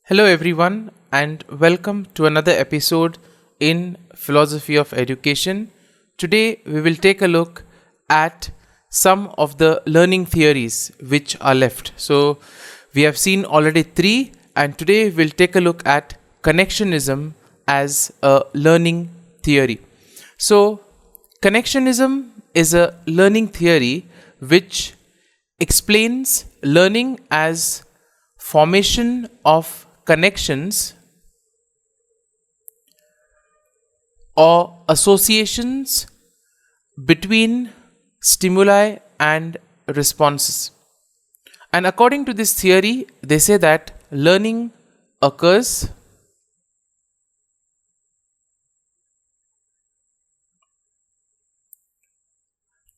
Hello, everyone, and welcome to another episode in Philosophy of Education. Today, we will take a look at some of the learning theories which are left. So, we have seen already three, and today we'll take a look at connectionism as a learning theory. So, connectionism is a learning theory which explains learning as formation of connections or associations between stimuli and responses. And according to this theory, they say that learning occurs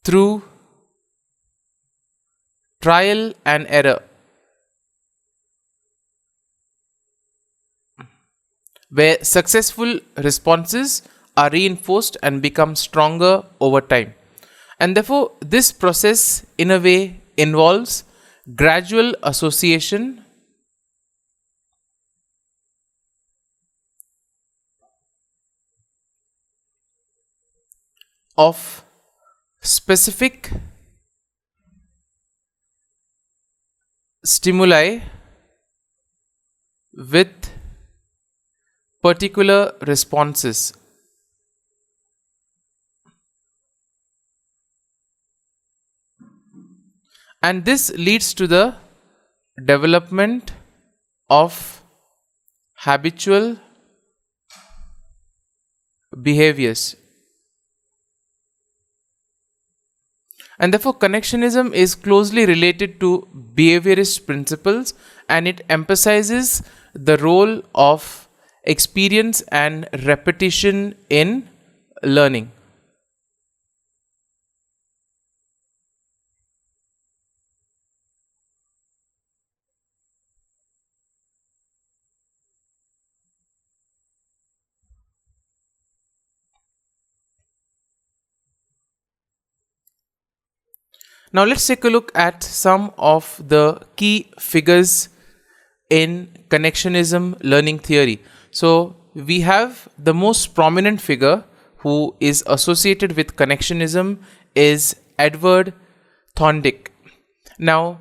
through trial and error, where successful responses are reinforced and become stronger over time. And therefore, this process in a way involves gradual association of specific stimuli with particular responses. And this leads to the development of habitual behaviors. And therefore, connectionism is closely related to behaviorist principles, and it emphasizes the role of experience and repetition in learning. Now let's take a look at some of the key figures in connectionism learning theory. So we have the most prominent figure who is associated with connectionism is Edward Thorndike. Now,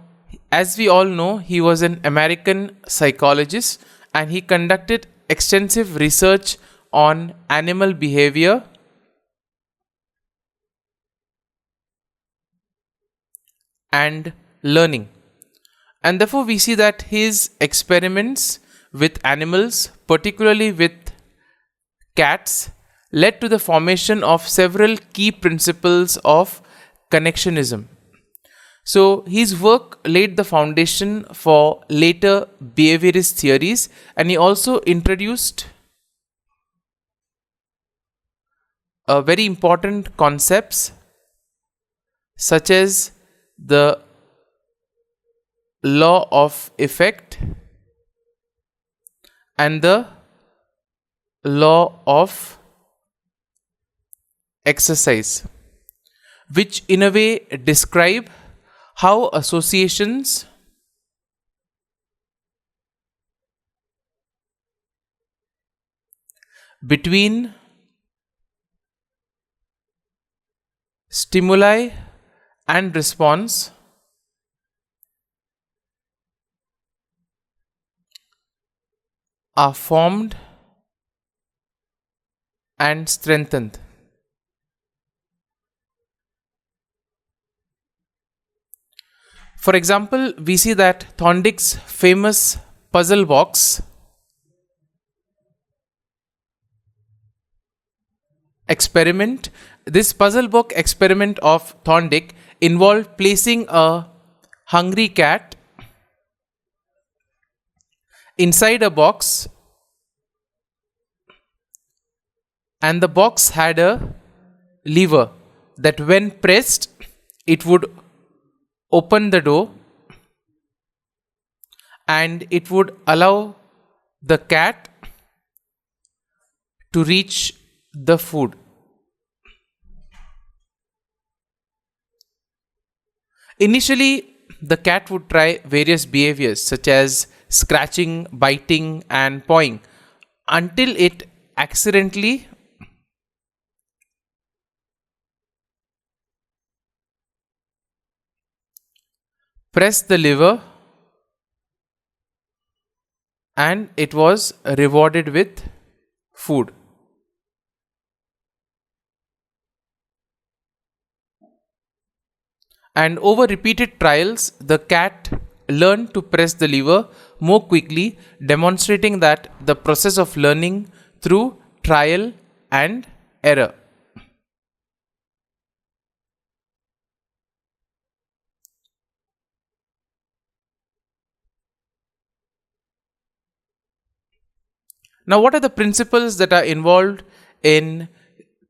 as we all know, he was an American psychologist and he conducted extensive research on animal behavior and learning. And therefore, we see that his experiments with animals, particularly with cats, led to the formation of several key principles of connectionism. So, his work laid the foundation for later behaviorist theories, and he also introduced very important concepts such as the law of effect and the law of exercise, which in a way describe how associations between stimuli and response are formed and strengthened. For example, we see that Thorndike's famous puzzle box experiment, this puzzle box experiment of Thorndike involved placing a hungry cat inside a box, and the box had a lever that when pressed it would open the door and it would allow the cat to reach the food. Initially, the cat would try various behaviors such as scratching, biting, and pawing until it accidentally pressed the lever and it was rewarded with food. And over repeated trials, the cat learned to press the lever more quickly, demonstrating that the process of learning through trial and error. Now, what are the principles that are involved in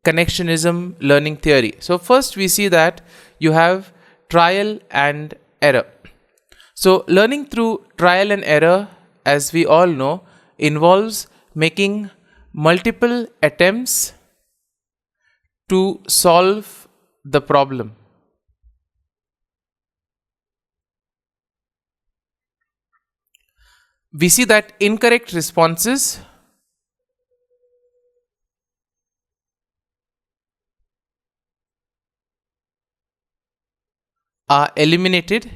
connectionism learning theory? So, first we see that you have trial and error. So, learning through trial and error, as we all know, involves making multiple attempts to solve the problem. We see that incorrect responses are eliminated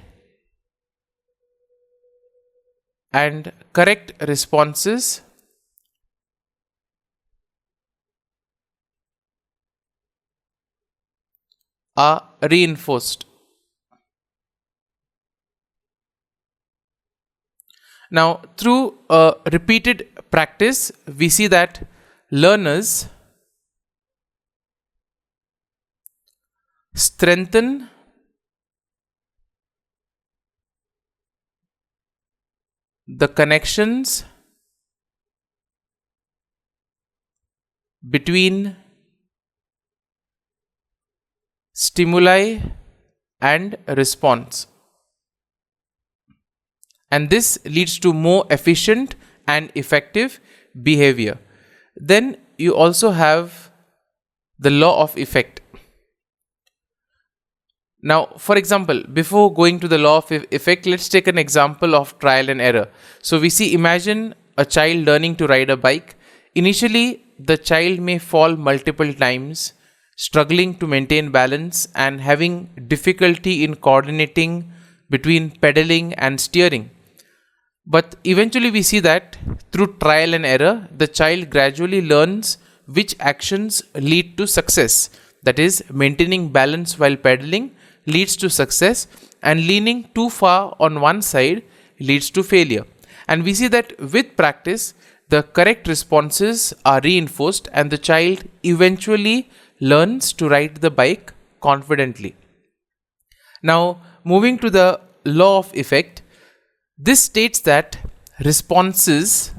and correct responses are reinforced. Now, through repeated practice, we see that learners strengthen the connections between stimuli and response. And this leads to more efficient and effective behavior. Then you also have the law of effect. Now, for example, before going to the law of effect, let's take an example of trial and error. So we see, imagine a child learning to ride a bike. Initially, the child may fall multiple times, struggling to maintain balance and having difficulty in coordinating between pedaling and steering. But eventually we see that through trial and error, the child gradually learns which actions lead to success. That is, maintaining balance while pedaling leads to success, and leaning too far on one side leads to failure. And we see that with practice, the correct responses are reinforced and the child eventually learns to ride the bike confidently. Now, moving to the law of effect, this states that responses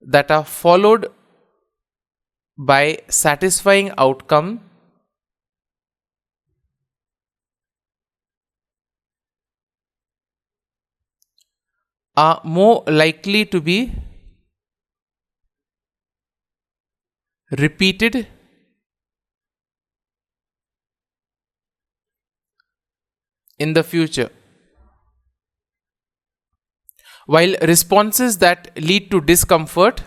that are followed by satisfying outcome are more likely to be repeated in the future, while responses that lead to discomfort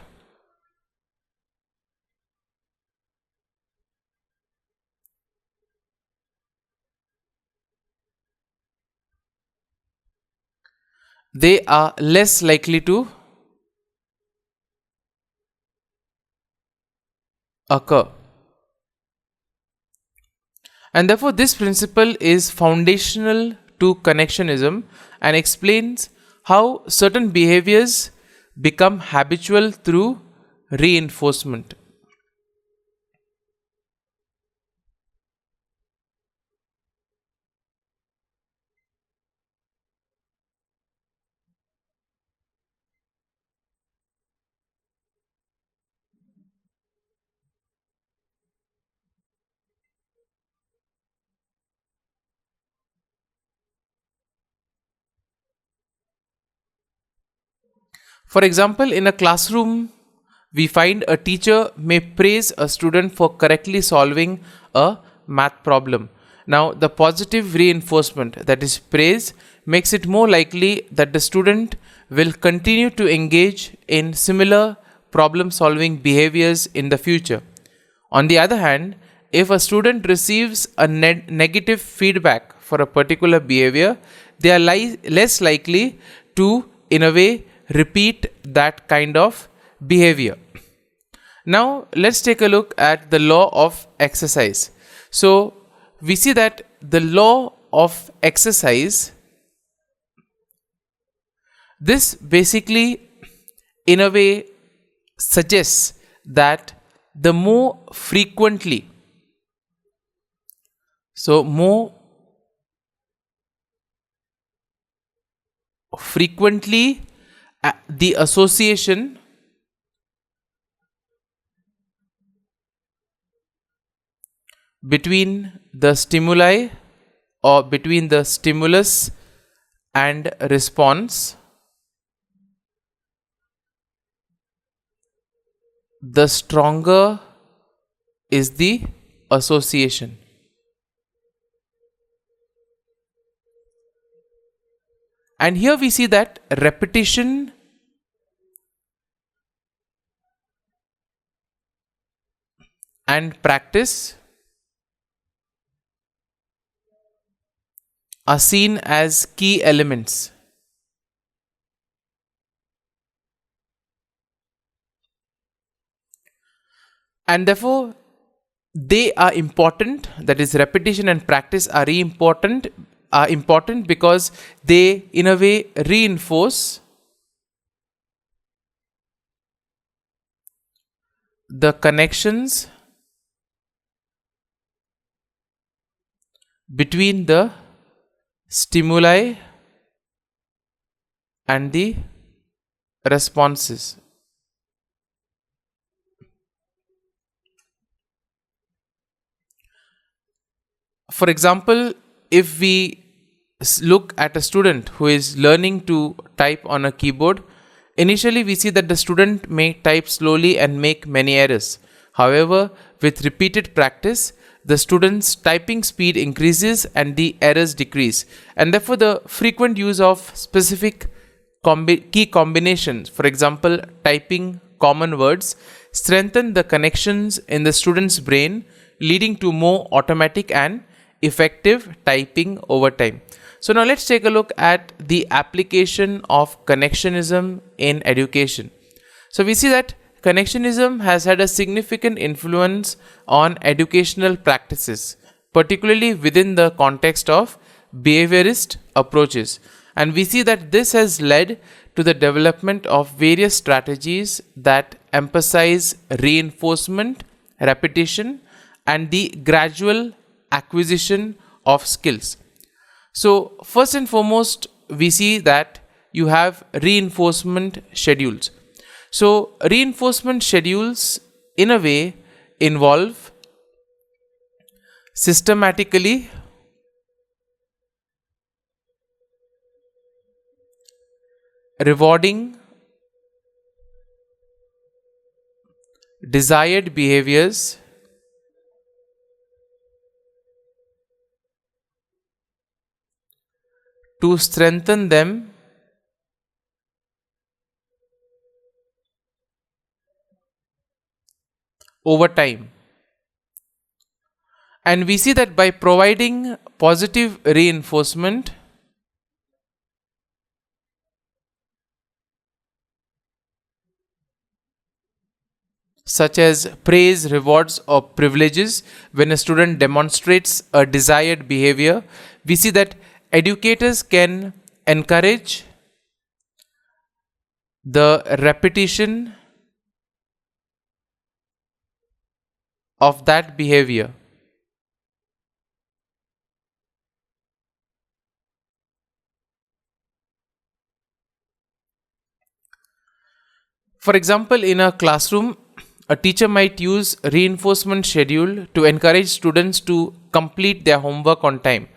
they are less likely to occur. And therefore, this principle is foundational to connectionism and explains how certain behaviors become habitual through reinforcement. For example, in a classroom, we find a teacher may praise a student for correctly solving a math problem. Now, the positive reinforcement, that is praise, makes it more likely that the student will continue to engage in similar problem solving behaviors in the future. On the other hand, if a student receives a negative feedback for a particular behavior, they are less likely to, in a way, repeat that kind of behavior. Now, let's take a look at the law of exercise. So, we see that the law of exercise, this basically, in a way, suggests that the more frequently, the association between the stimuli or between the stimulus and response, the stronger is the association. And here we see that repetition and practice are seen as key elements. And therefore, they are important, that is, repetition and practice are important because they, in a way, reinforce the connections between the stimuli and the responses. For example, if we look at a student who is learning to type on a keyboard, initially we see that the student may type slowly and make many errors. However, with repeated practice, the student's typing speed increases and the errors decrease. And therefore, the frequent use of specific key combinations, for example, typing common words, strengthen the connections in the student's brain, leading to more automatic and effective typing over time. So now let's take a look at the application of connectionism in education. So we see that connectionism has had a significant influence on educational practices, particularly within the context of behaviorist approaches. And we see that this has led to the development of various strategies that emphasize reinforcement, repetition, and the gradual acquisition of skills. So first and foremost, we see that you have reinforcement schedules. So reinforcement schedules, in a way, involve systematically rewarding desired behaviors to strengthen them over time. And we see that by providing positive reinforcement, such as praise, rewards, or privileges, when a student demonstrates a desired behavior, we see that educators can encourage the repetition of that behavior. For example, in a classroom, a teacher might use reinforcement schedule to encourage students to complete their homework on time.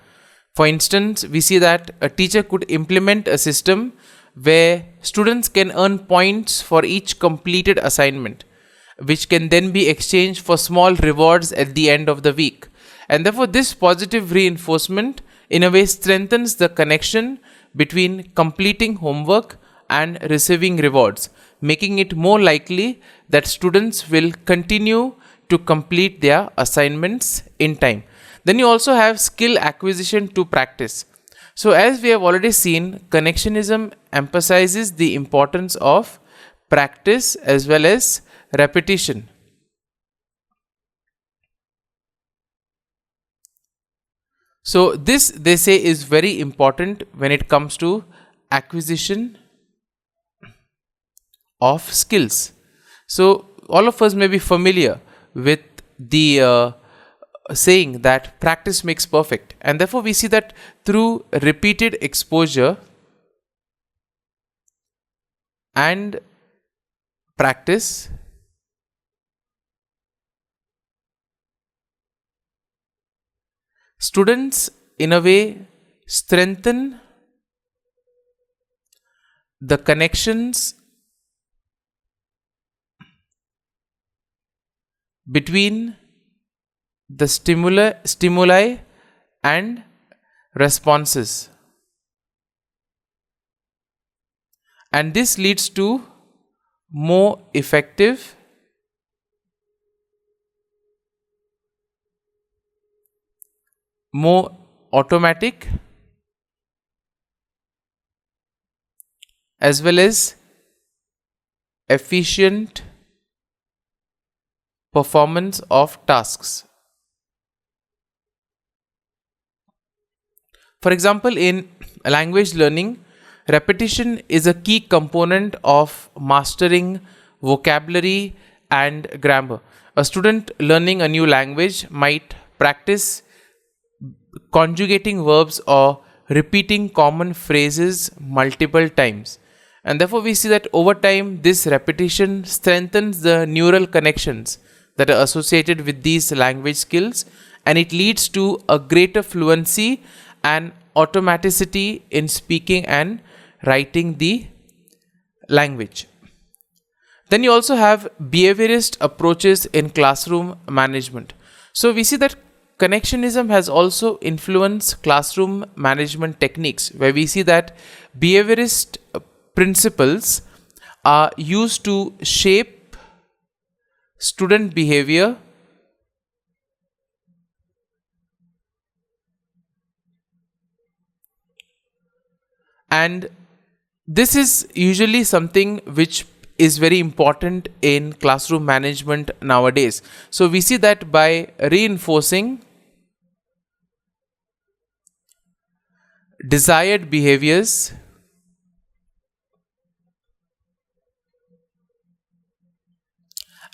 For instance, we see that a teacher could implement a system where students can earn points for each completed assignment, which can then be exchanged for small rewards at the end of the week. And therefore, this positive reinforcement in a way strengthens the connection between completing homework and receiving rewards, making it more likely that students will continue to complete their assignments in time. Then you also have skill acquisition to practice. So, as we have already seen, connectionism emphasizes the importance of practice as well as repetition. So, this they say is very important when it comes to acquisition of skills. So, all of us may be familiar with the saying that practice makes perfect, and therefore we see that through repeated exposure and practice, students in a way strengthen the connections between the stimuli and responses, and this leads to more effective more automatic as well as efficient performance of tasks. For example, in language learning, repetition is a key component of mastering vocabulary and grammar. A student learning a new language might practice conjugating verbs or repeating common phrases multiple times. And therefore, we see that over time, this repetition strengthens the neural connections that are associated with these language skills, and it leads to a greater fluency and automaticity in speaking and writing the language. Then you also have behaviorist approaches in classroom management. So we see that connectionism has also influenced classroom management techniques, where we see that behaviorist principles are used to shape student behavior and this is usually something which is very important in classroom management nowadays. So we see that by reinforcing desired behaviors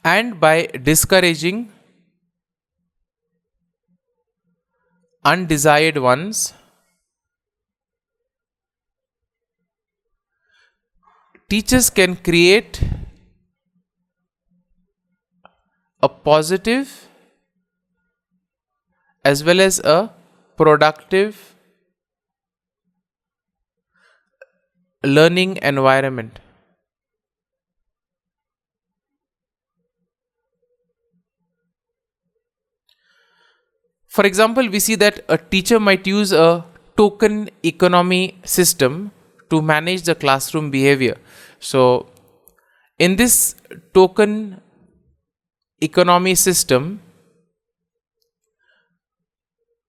and by discouraging undesired ones, teachers can create a positive as well as a productive learning environment. For example, we see that a teacher might use a token economy system to manage the classroom behavior. So, in this token economy system,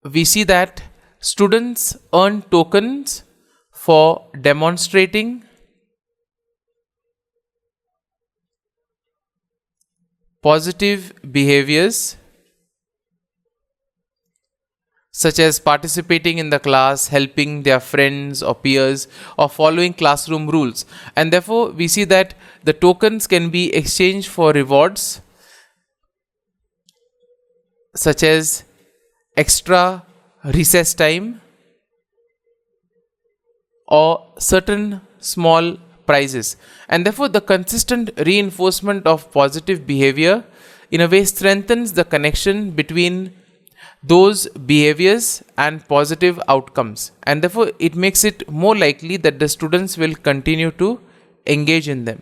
we see that students earn tokens for demonstrating positive behaviors such as participating in the class, helping their friends or peers, or following classroom rules. And therefore, we see that the tokens can be exchanged for rewards such as extra recess time or certain small prizes. And therefore, the consistent reinforcement of positive behavior in a way strengthens the connection between those behaviors and positive outcomes, and therefore it makes it more likely that the students will continue to engage in them.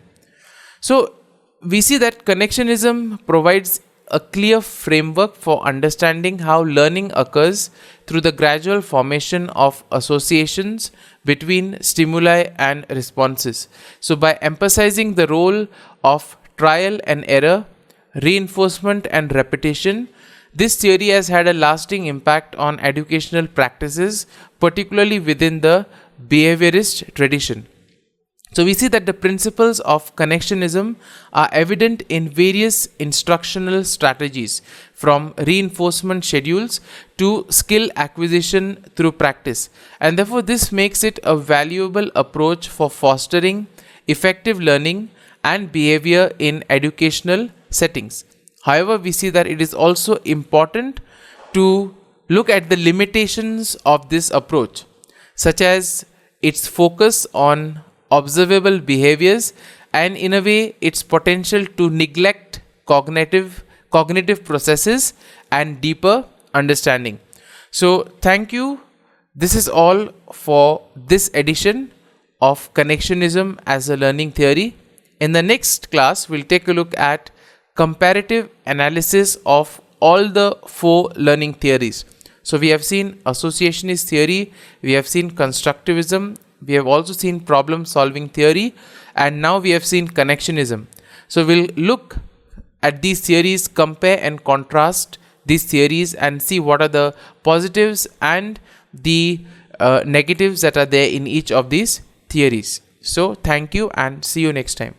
So we see that connectionism provides a clear framework for understanding how learning occurs through the gradual formation of associations between stimuli and responses. So, by emphasizing the role of trial and error, reinforcement and repetition, this theory has had a lasting impact on educational practices, particularly within the behaviorist tradition. So we see that the principles of connectionism are evident in various instructional strategies, from reinforcement schedules to skill acquisition through practice. And therefore, this makes it a valuable approach for fostering effective learning and behavior in educational settings. However, we see that it is also important to look at the limitations of this approach, such as its focus on observable behaviors and, in a way, its potential to neglect cognitive processes and deeper understanding. So thank you. This is all for this edition of Connectionism as a learning theory. In the next class, we'll take a look at comparative analysis of all the 4 learning theories. So we have seen associationist theory, we have seen constructivism, we have also seen problem solving theory, and now we have seen connectionism. So we'll look at these theories, compare and contrast these theories, and see what are the positives and the negatives that are there in each of these theories. So thank you and see you next time.